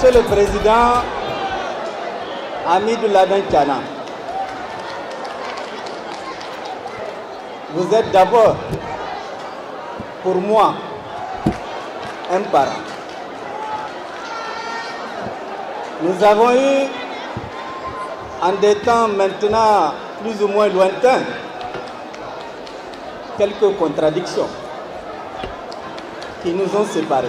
Monsieur le Président Hamidou Ladin Thiana, vous êtes d'abord, pour moi, un parent. Nous avons eu, en des temps maintenant plus ou moins lointains, quelques contradictions qui nous ont séparés.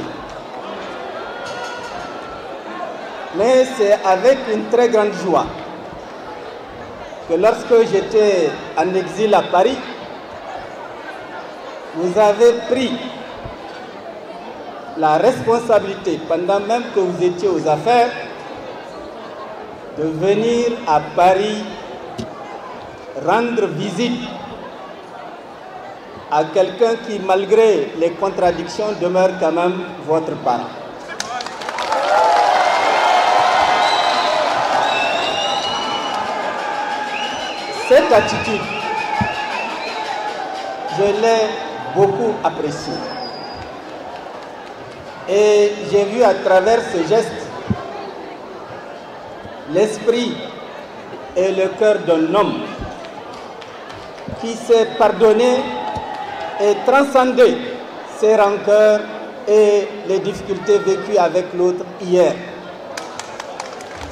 Mais c'est avec une très grande joie que lorsque j'étais en exil à Paris, vous avez pris la responsabilité, pendant même que vous étiez aux affaires, de venir à Paris rendre visite à quelqu'un qui, malgré les contradictions, demeure quand même votre parent. Cette attitude, je l'ai beaucoup appréciée. Et j'ai vu à travers ce geste l'esprit et le cœur d'un homme qui s'est pardonné et transcendé ses rancœurs et les difficultés vécues avec l'autre hier.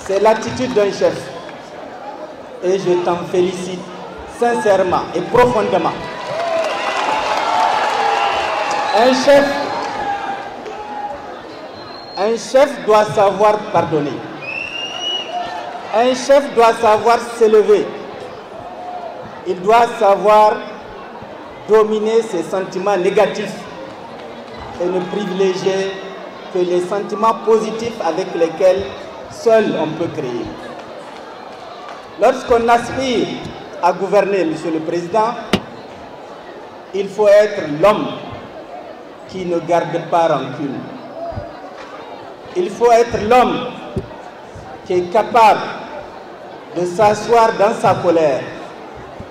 C'est l'attitude d'un chef. Et je t'en félicite sincèrement et profondément. Un chef doit savoir pardonner. Un chef doit savoir s'élever. Il doit savoir dominer ses sentiments négatifs et ne privilégier que les sentiments positifs avec lesquels seul on peut créer. Lorsqu'on aspire à gouverner, Monsieur le Président, il faut être l'homme qui ne garde pas rancune. Il faut être l'homme qui est capable de s'asseoir dans sa colère,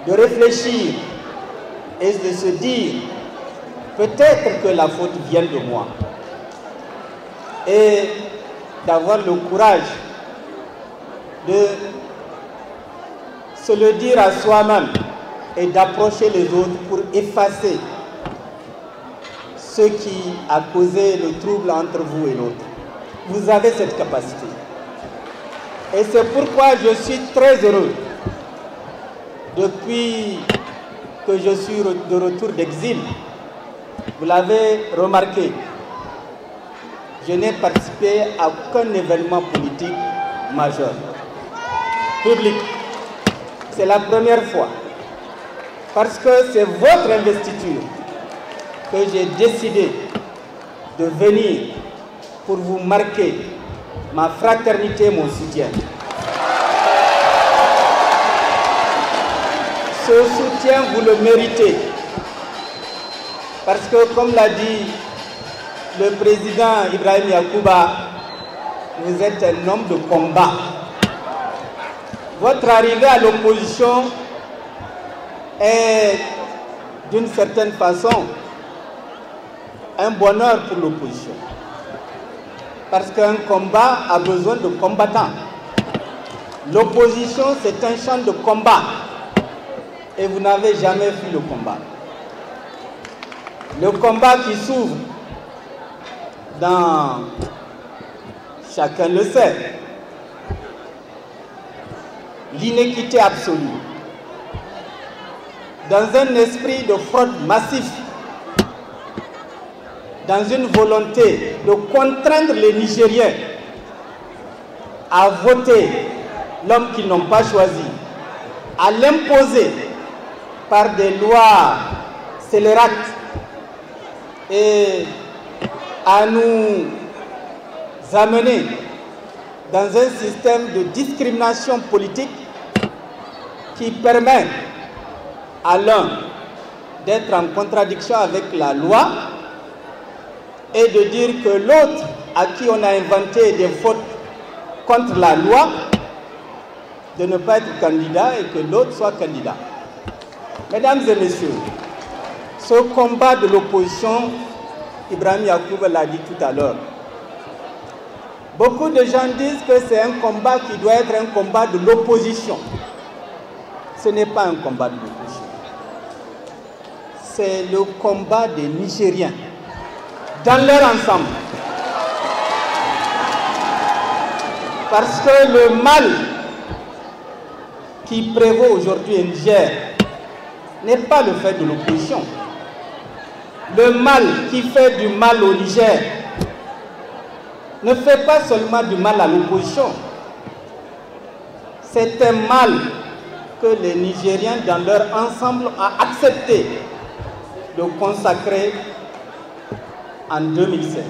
de réfléchir et de se dire peut-être que la faute vient de moi. Et d'avoir le courage de se le dire à soi-même et d'approcher les autres pour effacer ce qui a causé le trouble entre vous et l'autre. Vous avez cette capacité. Et c'est pourquoi je suis très heureux, depuis que je suis de retour d'exil, vous l'avez remarqué, je n'ai participé à aucun événement politique majeur, public. C'est la première fois, parce que c'est votre investiture que j'ai décidé de venir pour vous marquer ma fraternité, mon soutien. Ce soutien, vous le méritez, parce que, comme l'a dit le président Ibrahim Yacouba, vous êtes un homme de combat. Votre arrivée à l'opposition est, d'une certaine façon, un bonheur pour l'opposition. Parce qu'un combat a besoin de combattants. L'opposition, c'est un champ de combat. Et vous n'avez jamais vu le combat. Le combat qui s'ouvre dans, chacun le sait, l'inéquité absolue, dans un esprit de fraude massif, dans une volonté de contraindre les Nigériens à voter l'homme qu'ils n'ont pas choisi, à l'imposer par des lois scélérates et à nous amener dans un système de discrimination politique qui permet à l'un d'être en contradiction avec la loi et de dire que l'autre à qui on a inventé des fautes contre la loi, de ne pas être candidat et que l'autre soit candidat. Mesdames et messieurs, ce combat de l'opposition, Ibrahim Yacouba l'a dit tout à l'heure, Beaucoup de gens disent que c'est un combat qui doit être un combat de l'opposition. Ce n'est pas un combat de l'opposition. C'est le combat des Nigériens, dans leur ensemble. Parce que le mal qui prévaut aujourd'hui au Niger n'est pas le fait de l'opposition. Le mal qui fait du mal au Niger ne fait pas seulement du mal à l'opposition. C'est un mal que les Nigériens, dans leur ensemble, ont accepté de consacrer en 2016.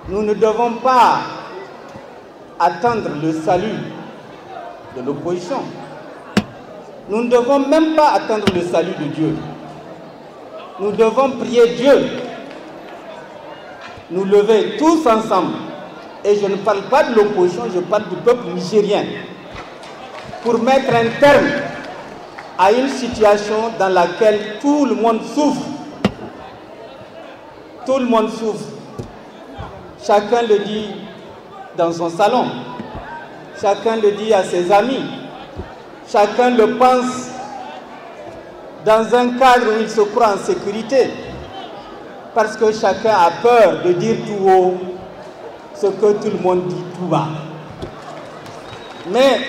Nous ne devons pas attendre le salut de l'opposition. Nous ne devons même pas attendre le salut de Dieu. Nous devons prier Dieu, nous lever tous ensemble. Et je ne parle pas de l'opposition, je parle du peuple nigérien, pour mettre un terme à une situation dans laquelle tout le monde souffre. Tout le monde souffre. Chacun le dit dans son salon, chacun le dit à ses amis, chacun le pense dans un cadre où il se croit en sécurité, parce que chacun a peur de dire tout haut ce que tout le monde dit tout bas. Mais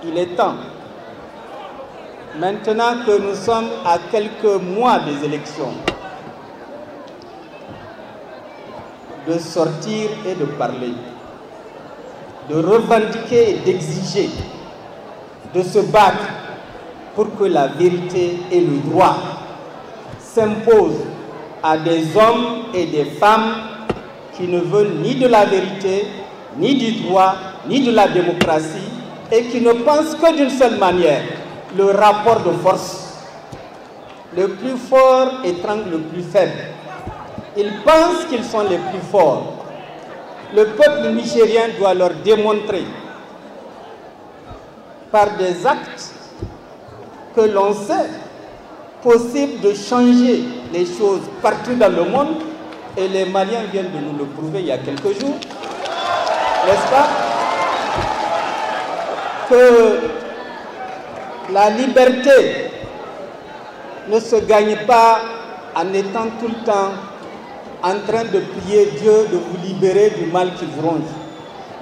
il est temps, maintenant que nous sommes à quelques mois des élections, de sortir et de parler, de revendiquer et d'exiger, de se battre pour que la vérité et le droit s'imposent à des hommes et des femmes qui ne veulent ni de la vérité, ni du droit, ni de la démocratie, et qui ne pensent que d'une seule manière, le rapport de force. Le plus fort étrangle le plus faible. Ils pensent qu'ils sont les plus forts. Le peuple nigérien doit leur démontrer par des actes que l'on sait possible de changer les choses partout dans le monde, et les Maliens viennent de nous le prouver il y a quelques jours, n'est-ce pas? Que la liberté ne se gagne pas en étant tout le temps en train de prier Dieu de vous libérer du mal qui vous ronge.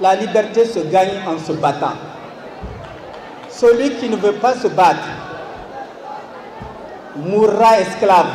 La liberté se gagne en se battant. Celui qui ne veut pas se battre mourra esclave.